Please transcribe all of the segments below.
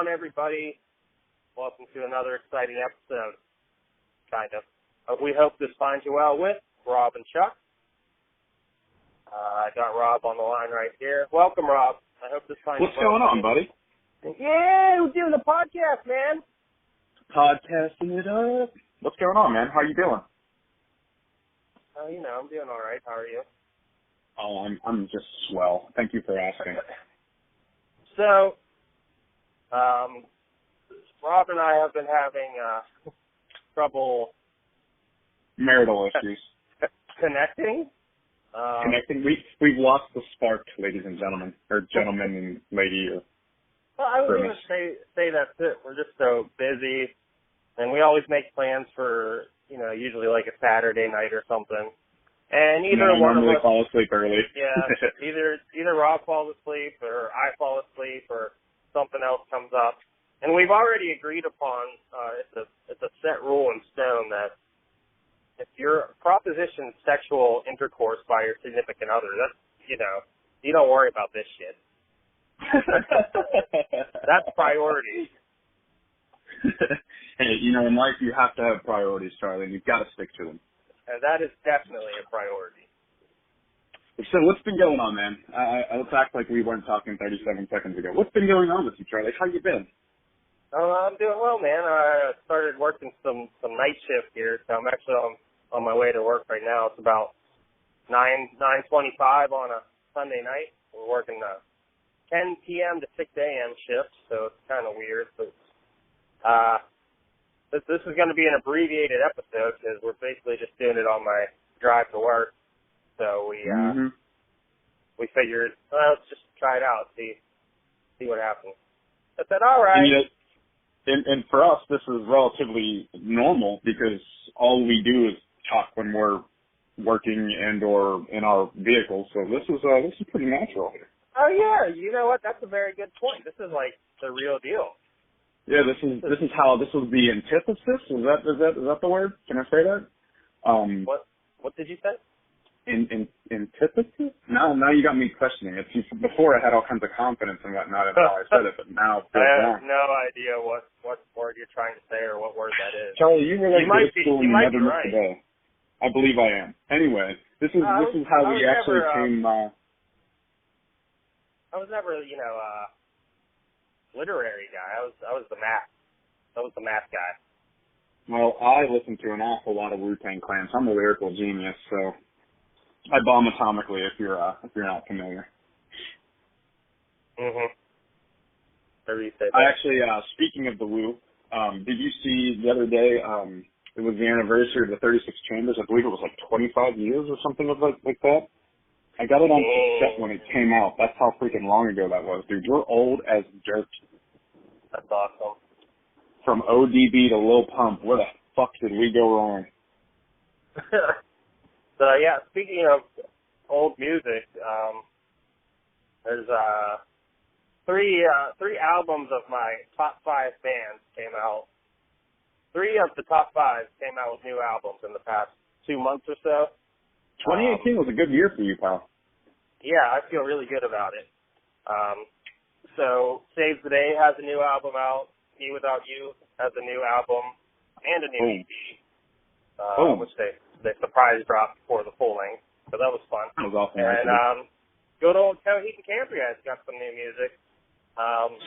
on, everybody? Welcome to another exciting episode, kind of. We hope this finds you well with Rob and Chuck. I got Rob on the line right here. Welcome, Rob. I hope this finds What's you well. going on, buddy? Yeah, we're doing a podcast, man. Podcasting it up. What's going on, man? How you doing? Oh, I'm doing all right. How are you? Oh, I'm just swell. Thank you for asking. So, Rob and I have been having trouble Marital issues. connecting. Connecting. We've lost the spark, ladies and gentlemen, or gentlemen and lady. Well, I wouldn't even say that's it. We're just so busy, and we always make plans for usually like a Saturday night or something. And either one of us fall asleep early. Yeah, either Rob falls asleep or I fall asleep or something else comes up. And we've already agreed upon it's a set rule in stone that if you're propositioned sexual intercourse by your significant other, that's you don't worry about this shit. That's priority. Hey, in life you have to have priorities, Charlie, and you've got to stick to them. And that is definitely a priority. So what's been going on, man? Let's act like we weren't talking 37 seconds ago. What's been going on with you, Charlie? How you been? I'm doing well, man. I started working some night shift here, so I'm actually on my way to work right now. It's about 9:25 on a Sunday night. We're working 10 p.m. to 6 a.m. shift, so it's kind of weird. But this is going to be an abbreviated episode because we're basically just doing it on my drive to work. So we figured, let's just try it out, see what happens. I said, all right. And for us, this is relatively normal because all we do is talk when we're working and or in our vehicles. So this is pretty natural here. Oh yeah, you know what? That's a very good point. This is like the real deal. Yeah, this is the antithesis. Is that the word? Can I say that? What did you say? Antithesis? Now you got me questioning it. Before I had all kinds of confidence and whatnot in how I said it, but now I have no idea what word you're trying to say or what word that is. Charlie, you were like good at school and you never missed right. a day. I believe I am. Anyway, this is how we actually came. I was never, literary guy. I was the math. I was the math guy. Well, I listen to an awful lot of Wu-Tang Clan. So I'm a lyrical genius, so I bomb atomically if you're not familiar. Mhm. Whatever you say. I actually, speaking of the Wu, did you see the other day? It was the anniversary of the 36 Chambers. I believe it was like 25 years or something like that. I got it on cassette when it came out. That's how freaking long ago that was, dude. You're old as dirt. That's awesome. From ODB to Lil Pump, where the fuck did we go wrong? So yeah, speaking of old music, there's three albums of my top 5 bands came out. 3 of the top 5 came out with new albums in the past 2 months or so. 2018 was a good year for you, pal. Yeah, I feel really good about it. So Saves the Day has a new album out. Me Without You has a new album and a new EP, which they surprise dropped before the full length. So that was fun. That was awesome. And good old Coheed and Cambria has got some new music.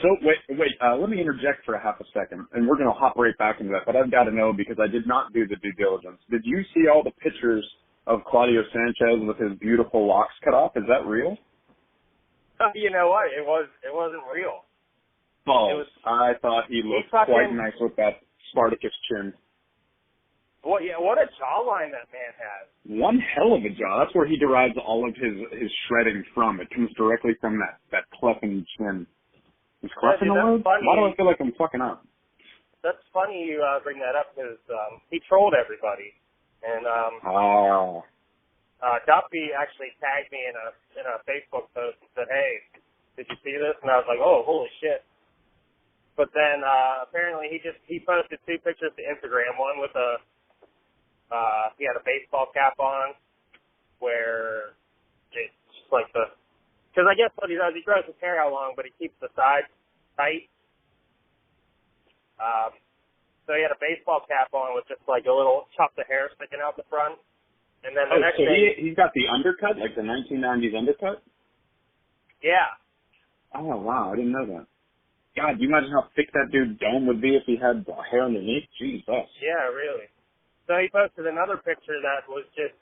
So wait. Let me interject for a half a second, and we're going to hop right back into that. But I've got to know because I did not do the due diligence. Did you see all the pictures of Claudio Sanchez with his beautiful locks cut off? Is that real? You know what? It wasn't real. False. I thought he looked quite nice with that Spartacus chin. Well, yeah, what a jawline that man has. One hell of a jaw. That's where he derives all of his shredding from. It comes directly from that cleffing chin. Is cleffing a word? Why do I feel like I'm fucking up? That's funny you bring that up because he trolled everybody. And Duffy actually tagged me in a Facebook post and said, "Hey, did you see this?" And I was like, "Oh, holy shit!" But then apparently he posted 2 pictures to Instagram. One with he had a baseball cap on, where it's just like because I guess what he does, he grows his hair out long, but he keeps the sides tight. So he had a baseball cap on with just like a little tuft of hair sticking out the front. And then the next so day, he's got the undercut, like the 1990s undercut? yeah. Oh, wow, I didn't know that. God, do you imagine how thick that dude's dome would be if he had hair underneath? Jesus. Yeah, really. So he posted another picture that was just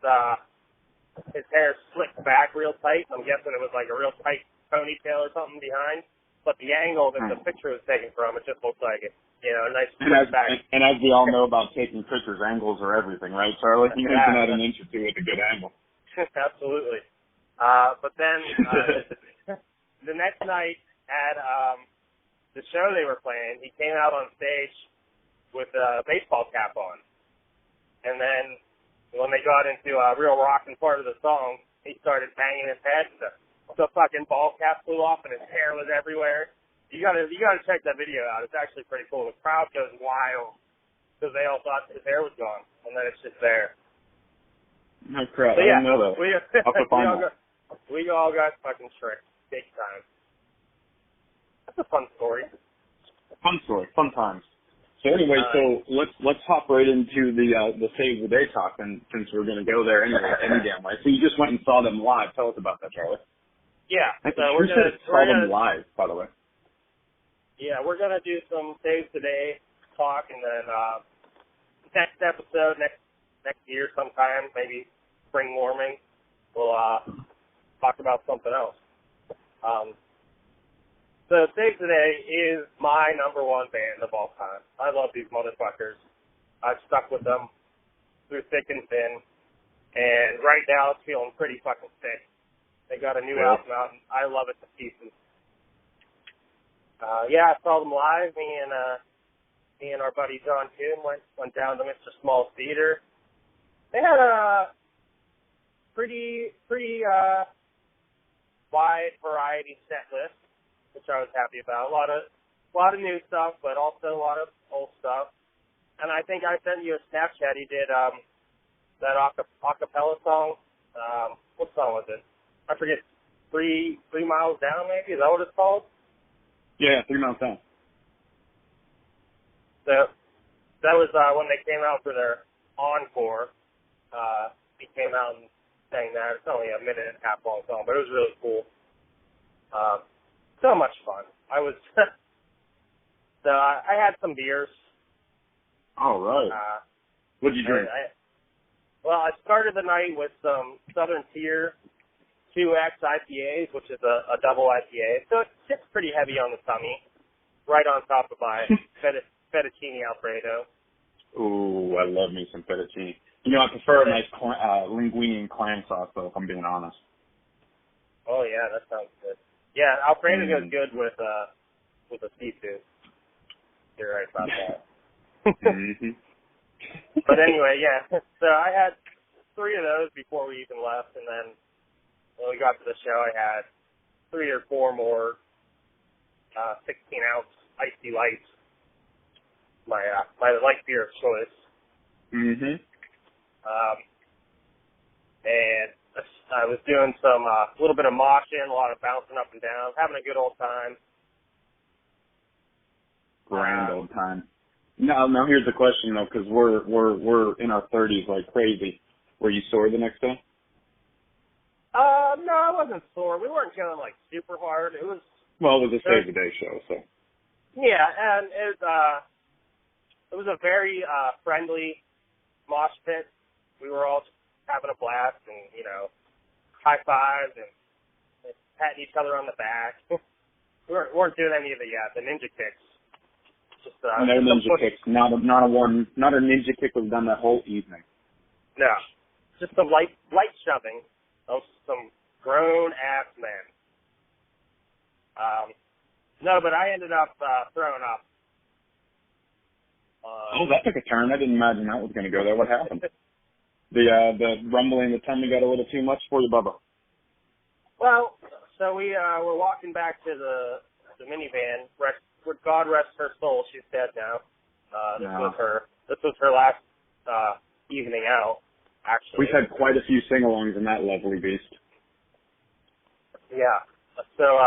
his hair slicked back real tight. I'm guessing it was like a real tight ponytail or something behind. But the angle that the picture was taken from, it just looks like it. You know, a nice slick back. And as we all know about taking pictures, angles are everything, right, Charlie? You can add an inch or two with a good angle. Absolutely. But then the next night at the show they were playing, he came out on stage with a baseball cap on. And then when they got into a real rockin' part of the song, he started banging his head. The fucking ball cap flew off and his hair was everywhere. You gotta check that video out. It's actually pretty cool. The crowd goes wild because they all thought his hair was gone, and then it's just there. No crap. So, I didn't know that. We all got fucking tricked big time. That's a fun story. Fun story. Fun times. So anyway, so let's hop right into the Save the Day talk, and since we're gonna go there anyway, any damn way. So you just went and saw them live. Tell us about that, Charlie. Yeah. So we're gonna saw them live, by the way. Yeah, we're gonna do some Save the Day talk, and then next episode, next year sometime, maybe spring warming, we'll talk about something else. So Save the Day is my number one band of all time. I love these motherfuckers. I've stuck with them through thick and thin, and right now it's feeling pretty fucking sick. They got a new album out, and I love it to pieces. Yeah, I saw them live. Me and our buddy John Kuhn went down to Mr. Small's Theater. They had a pretty wide variety set list, which I was happy about. A lot of new stuff, but also a lot of old stuff. And I think I sent you a Snapchat. He did that acapella song. What song was it? I forget. 3 Miles Down, maybe? Is that what it's called? Yeah, 3 Miles Down. So that was when they came out for their encore. He came out and sang that. It's only a minute and a half long song, but it was really cool. So much fun. I was so I had some beers. All right. What did you drink? I started the night with some Southern Tier 2X IPAs, which is a double IPA. So it sits pretty heavy on the tummy, right on top of my fettuccine Alfredo. Ooh, I love me some fettuccine. You know, I prefer a nice linguine and clam sauce, though, if I'm being honest. Oh, yeah, that sounds good. Yeah, Alfredo goes good with a seafood. You're right about that. Mm-hmm. But anyway, yeah. So I had 3 of those before we even left, and then when we got to the show, I had 3 or 4 more 16-ounce Icy Lights, my light beer of choice. Mm-hmm. And I was doing some little bit of moshing, a lot of bouncing up and down, having a good old time. Grand old time. Now here's the question though, because we're in our 30s like crazy. Were you sore the next day? No, I wasn't sore. We weren't going like super hard. It was a Save the Day show, so. Yeah, and it was a very friendly mosh pit. We were all just having a blast and, you know, high fives and patting each other on the back. We weren't doing any of the ninja kicks. Just no ninja kicks. Not a ninja kick was done that whole evening. No, just some light shoving of some grown ass men. No, but I ended up throwing up. That took a turn. I didn't imagine that was going to go there. What happened? The rumbling, the tummy got a little too much for you, Bubba. Well, so we were walking back to the minivan. God rest her soul. She's dead now. This was her last evening out. Actually, we've had quite a few sing-alongs in that lovely beast. Yeah. So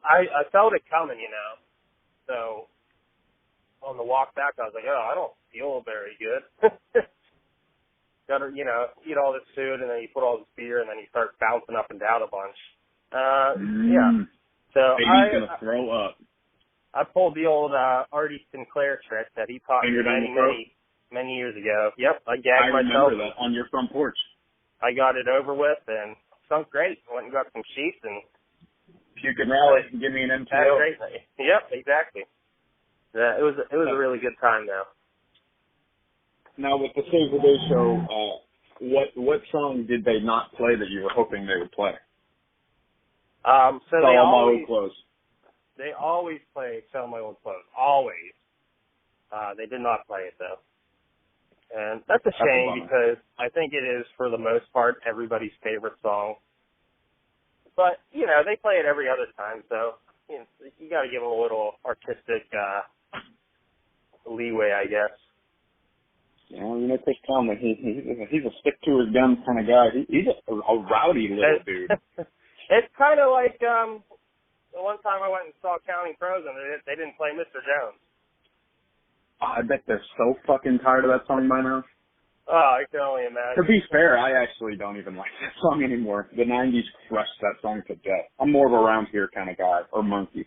I felt it coming, you know. So on the walk back, I was like, oh, I don't feel very good. Got to, eat all this food, and then you put all this beer, and then you start bouncing up and down a bunch. Yeah. So Baby's gonna throw up. I pulled the old Artie Sinclair trick that he taught me many years ago. Yep, I gagged myself. I remember that on your front porch. I got it over with and sunk great. Went and got some sheets and. If you can rally, give me an MTO. Great. Yep, exactly. Yeah, it was a really good time though. Now with the Save the Day show, what song did they not play that you were hoping they would play? So they always play Sell My Old Clothes. Always. They did not play it though. And that's a shame because I think it is, for the most part, everybody's favorite song. But, they play it every other time, so you got to give them a little artistic leeway, I guess. Yeah, Chris Tomlin, he's a stick-to-his-guns kind of guy. He's a rowdy little dude. It's kind of like the one time I went and saw Counting Crows, and they didn't play Mr. Jones. I bet they're so fucking tired of that song by now. Oh, I can only imagine. To be fair, I actually don't even like that song anymore. The 90s crushed that song to death. I'm more of a Around Here kind of guy, or Monkey.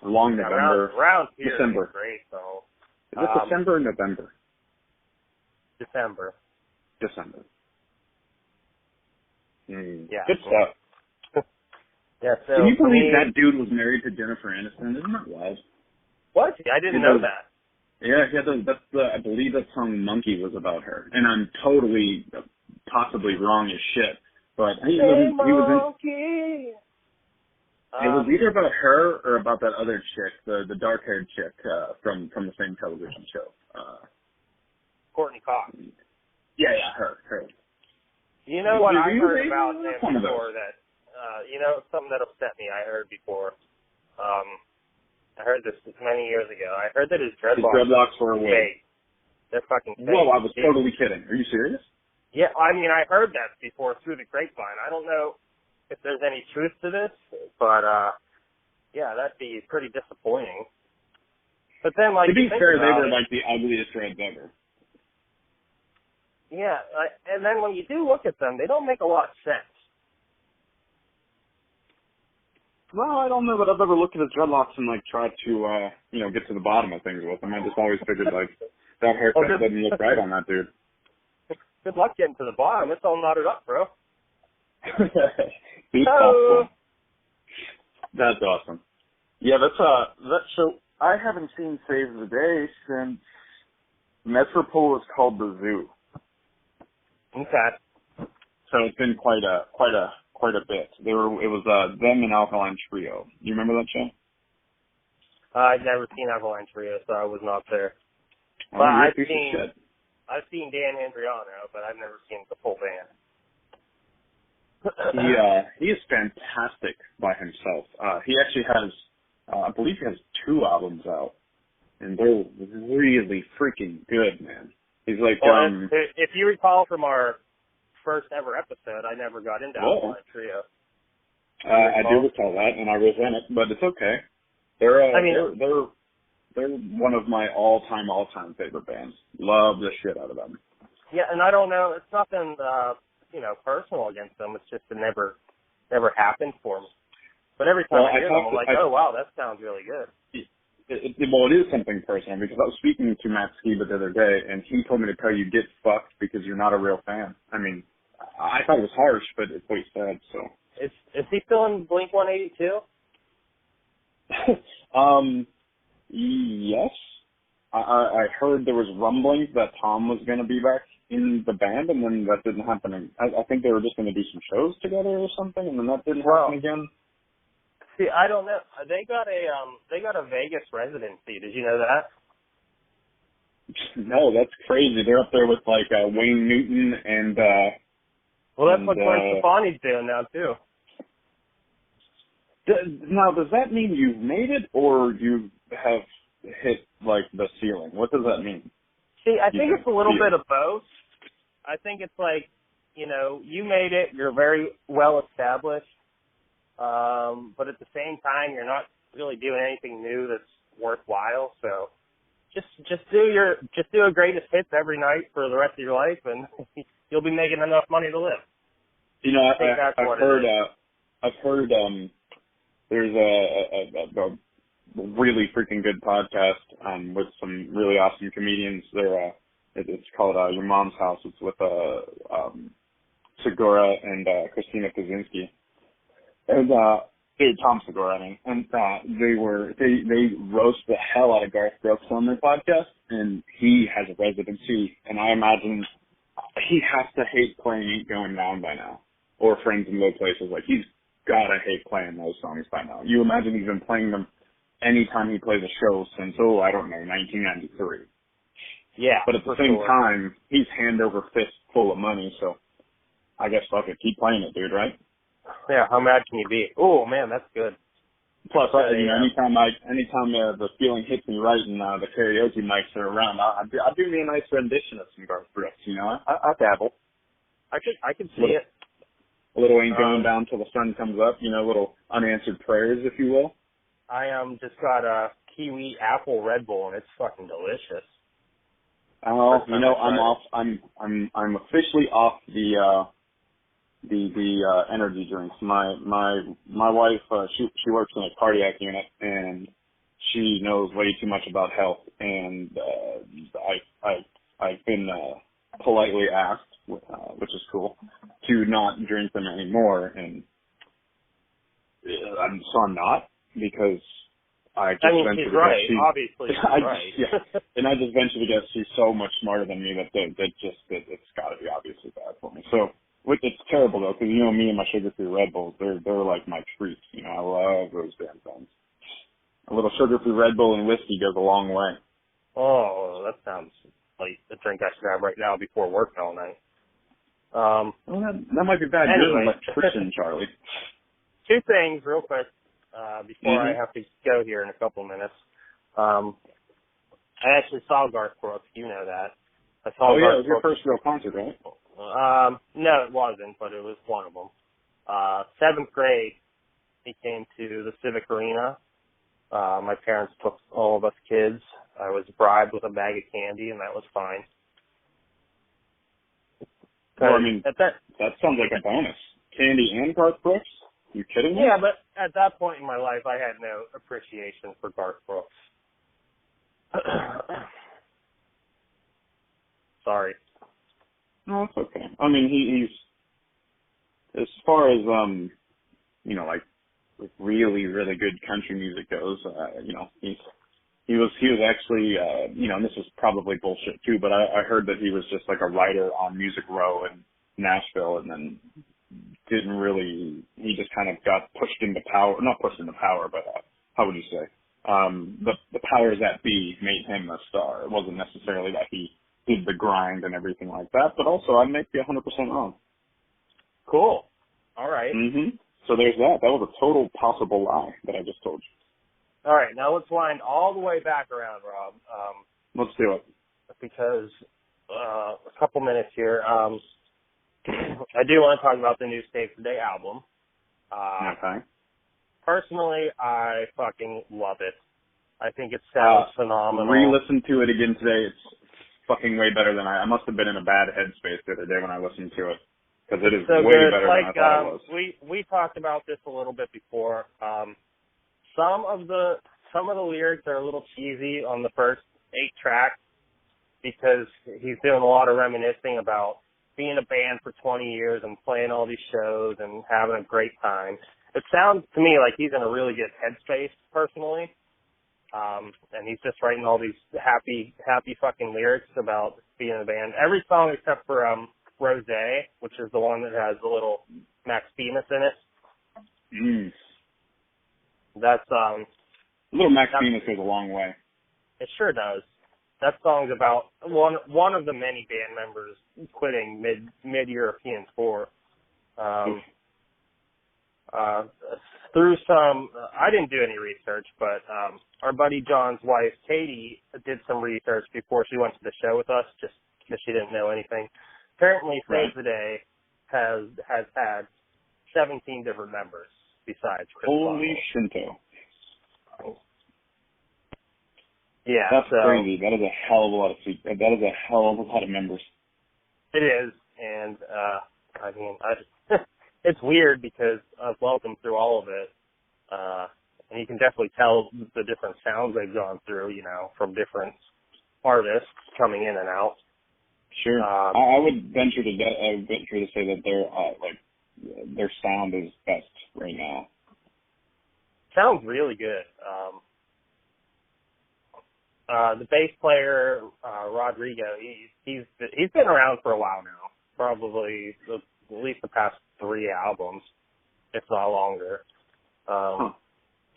Long November. Around Here December. Is great, so. Is it December or November? December. Yeah. Good stuff. Yeah, so can you believe that dude was married to Jennifer Aniston? Isn't that wild? What? I didn't know that. Yeah, I believe that song Monkey was about her. And I'm totally, possibly wrong as shit. But he was in, it was either about her or about that other chick, the dark-haired chick from the same television show. Courtney Cox. Yeah, her. You know what I heard about him before that, something that upset me I heard before. I heard this many years ago. I heard that his dreadlocks were away. They're fucking fake. Whoa, I was totally kidding. Are you serious? Yeah, I mean, I heard that before through the grapevine. I don't know if there's any truth to this, but, yeah, that'd be pretty disappointing. But then, to be fair, they were like the ugliest dreads ever. Yeah, and then when you do look at them, they don't make a lot of sense. Well, I don't know that I've ever looked at his dreadlocks and tried to, get to the bottom of things with them. I just always figured that haircut doesn't look right on that dude. Good luck getting to the bottom. It's all knotted up, bro. That's awesome. Yeah, so I haven't seen Save the Day since Metropole was called the Zoo. Okay. So it's been quite a bit. It was them and Alkaline Trio. You remember that show? I've never seen Alkaline Trio, so I was not there. Oh, but I've seen Dan Andriano, but I've never seen the full band. He is fantastic by himself. He actually has, I believe he has 2 albums out, and they're really freaking good, man. He's like, if you recall from our first ever episode, I never got into Alkaline Trio. I do recall that, and I resent it, but it's okay. They're one of my all-time favorite bands. Love the shit out of them. Yeah, and I don't know, it's nothing, personal against them. It's just it never happened for me. But every time I hear them, I'm like, oh wow, that sounds really good. It is something personal, because I was speaking to Matt Skiba the other day, and he told me to tell you, get fucked because you're not a real fan. I mean, I thought it was harsh, but it's what he said, so. Is he still in Blink-182? Yes. I heard there was rumblings that Tom was going to be back in the band, and then that didn't happen. I think they were just going to do some shows together or something, and then that didn't happen again. See, I don't know. They got a Vegas residency. Did you know that? No, that's crazy. They're up there with Wayne Newton and. Well, that's what Gwen Stefani's doing now too. Now, does that mean you've made it, or you have hit the ceiling? What does that mean? See, I think it's a little bit of both. I think it's you made it. You're very well established. But at the same time, you're not really doing anything new that's worthwhile. So just do a greatest hits every night for the rest of your life, and you'll be making enough money to live. You know, I've heard there's a really freaking good podcast with some really awesome comedians. It's called Your Mom's House. It's with Segura and Christina Kaczynski. And Tom Segura, I mean. And they roast the hell out of Garth Brooks on their podcast, and he has a residency, and I imagine he has to hate playing Ain't Going Down by now, or Friends in Low Places. Like, he's gotta hate playing those songs by now. You imagine he's been playing them anytime he plays a show since, 1993. Yeah. But at the same time, he's hand over fist full of money, so I guess fuck it, keep playing it, dude, right? Yeah, how mad can you be? Oh man, that's good. Plus, anytime the feeling hits me right and the karaoke mics are around, I'll do me a nice rendition of some Garth Brooks, you know? I dabble. I can see it. A little Ain't Going Down Till the Sun Comes Up, you know, little unanswered prayers, if you will. I just got a kiwi apple Red Bull, and it's fucking delicious. Oh, you know, I'm officially off the energy drinks. My wife, she works in a cardiac unit, and she knows way too much about health, and I've been politely asked, which is cool, to not drink them anymore, and I'm not, because I just venture to right. guess Obviously, she's right. Yeah, and I just venture to guess she's so much smarter than me that it's got to be obviously bad for me. So it's terrible though, because you know me and my sugar-free Red Bulls, they're like my treats. You know, I love those damn things. A little sugar-free Red Bull and whiskey goes a long way. Oh, that sounds like a drink I should have right now before working all night. Well, that might be bad. Anyway. You're an electrician, Charlie. Two things real quick before I have to go here in a couple minutes. I actually saw Garth Brooks. You know that. I saw Garth it was your first real concert, right? No, it wasn't, but it was one of them. 7th grade, he came to the Civic Arena. My parents took all of us kids. I was bribed with a bag of candy, and that was fine. Well, I mean, that sounds like a bonus. Candy and Garth Brooks? You kidding me? Yeah, but at that point in my life, I had no appreciation for Garth Brooks. Sorry. No, it's okay. I mean, he's as far as you know, like really, really good country music goes. You know, he was actually you know, and this is probably bullshit too, but I heard that he was just like a writer on Music Row in Nashville, and then he just kind of got pushed into power, not pushed into power, but how would you say? The powers that be made him a star. It wasn't necessarily that he did the grind and everything like that, but also I might be 100% wrong. Cool. All right. So there's that. That was a total possible lie that I just told you. All right. Now let's wind all the way back around, Rob. Let's do it. Because a couple minutes here. I do want to talk about the new Save the Day album. Okay. Personally, I fucking love it. I think it sounds phenomenal. Re-listened to it again today. It's fucking way better than I must have been in a bad headspace the other day when I listened to it, because it is so way good. better than I thought it was. We talked about this a little bit before. Some of the lyrics are a little cheesy on the first 8 tracks, because he's doing a lot of reminiscing about being a band for 20 years and playing all these shows and having a great time. It sounds to me like he's in a really good headspace personally. And he's just writing all these happy fucking lyrics about being in a band. Every song except for Rosé, which is the one that has the little Max Bemis in it. That's little Max Bemis goes a long way. It sure does. That song's about one of the many band members quitting mid-European tour. Through some, I didn't do any research, but our buddy John's wife, Katie, did some research before she went to the show with us, just because she didn't know anything. Apparently, Save the Day has had 17 different members besides Chris Holy Bottle. Shinto. Yeah, that's crazy. That is a hell of a lot of members. It is, and I mean, it's weird because I've welcomed through all of it, and you can definitely tell the different sounds they've gone through, you know, from different artists coming in and out. Sure. I would venture to say that their sound is best right now. Sounds really good. The bass player, Rodrigo, he's been around for a while now, probably at least the past 3 albums, if not longer.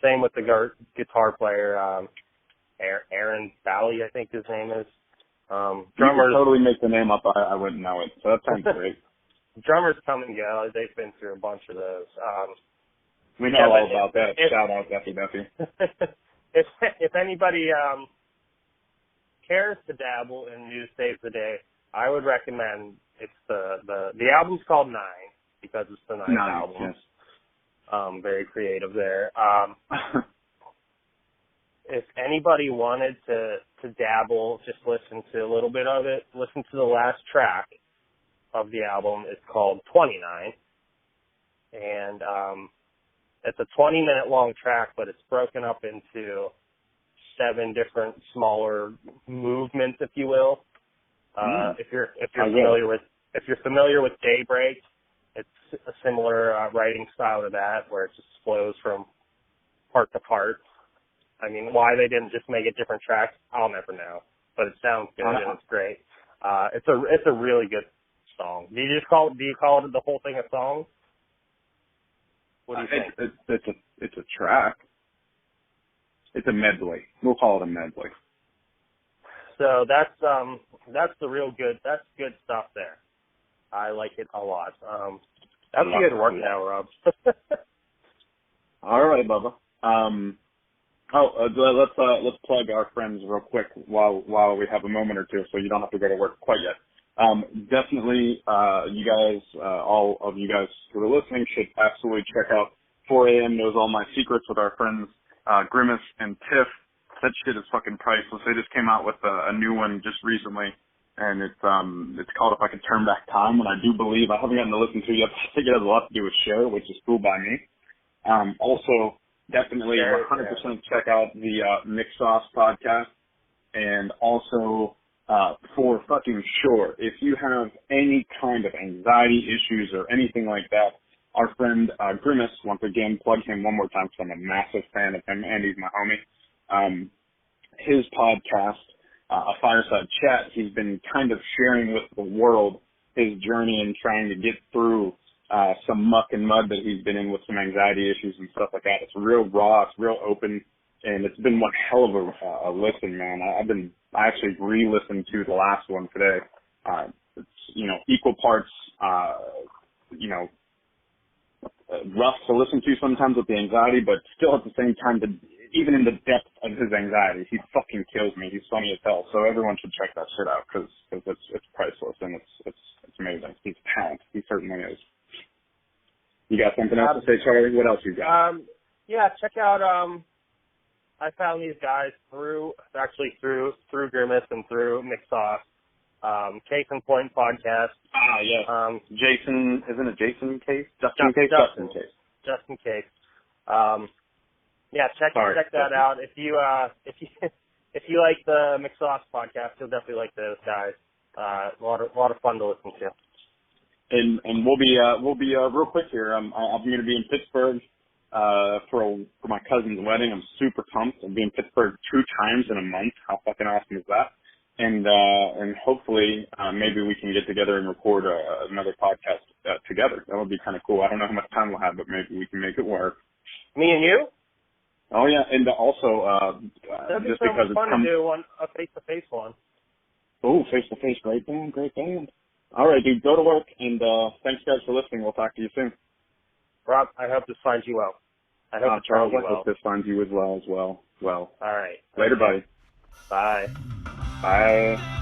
Same with the guitar player, Aaron Bally, I think his name is. You could totally make the name up. I wouldn't know it, so that sounds great. Drummers come and go. They've been through a bunch of those. We know all about that. Shout out Duffy. If anybody cares to dabble in New Saves the Day, I would recommend it's the album's called 9 because it's the 9th album. Yes. Very creative there. If anybody wanted to dabble, just listen to a little bit of it. Listen to the last track of the album. It's called 29. And it's a 20-minute long track, but it's broken up into 7 different smaller movements, if you will. If you're familiar with Daybreak, it's a similar writing style to that, where it just flows from part to part. I mean, why they didn't just make it different tracks, I'll never know. But it sounds good and it's great. It's a really good song. Do you call it the whole thing a song? What do you think? It's a track. It's a medley. We'll call it a medley. So that's good stuff there. I like it a lot. That's good work now, Rob. All right, Bubba. Let's plug our friends real quick while we have a moment or two, so you don't have to go to work quite yet. Definitely, you guys, all of you guys who are listening should absolutely check out 4 a.m. Knows All My Secrets with our friends Grimace and Tiff. That shit is fucking priceless. They just came out with a new one just recently, and it's called If I Could Turn Back Time, and I do believe, I haven't gotten to listen to it yet, but I think it has a lot to do with Cher, which is cool by me. Also, definitely 100% check out the Mix Sauce podcast, and also for fucking sure, if you have any kind of anxiety issues or anything like that, our friend Grimace, once again, plug him one more time because I'm a massive fan of him and he's my homie. His podcast, A Fireside Chat, he's been kind of sharing with the world his journey and trying to get through some muck and mud that he's been in with some anxiety issues and stuff like that. It's real raw, it's real open, and it's been one hell of a listen, man. I actually re-listened to the last one today. It's, equal parts, rough to listen to sometimes with the anxiety, but still at the same time, even in the depth of his anxiety, he fucking kills me. He's funny as hell. So everyone should check that shit out because it's priceless and it's amazing. He's a talent. He certainly is. You got something else to say, Charlie? What else you got? Yeah, check out. I found these guys through Grimace and through Mix Sauce. Case in Point podcast. Yes. Jason, isn't it Jason Case? Justin Case. Yeah, check that out. If you like the Mix Sauce podcast, you'll definitely like those guys. A lot of fun to listen to. And we'll be real quick here. I'm going to be in Pittsburgh for my cousin's wedding. I'm super pumped. I'll be in Pittsburgh 2 times in a month. How fucking awesome is that? And hopefully maybe we can get together and record another podcast together. That would be kind of cool. I don't know how much time we'll have, but maybe we can make it work. Me and you? Oh yeah, and also that'd be just so because much fun to do a face-to-face one. Oh, face-to-face, great band. All right, dude, go to work, and thanks guys for listening. We'll talk to you soon. Rob, I hope this finds you well. I hope Charles, I hope this finds you as well. Well. All right. Later, buddy. Bye. Bye.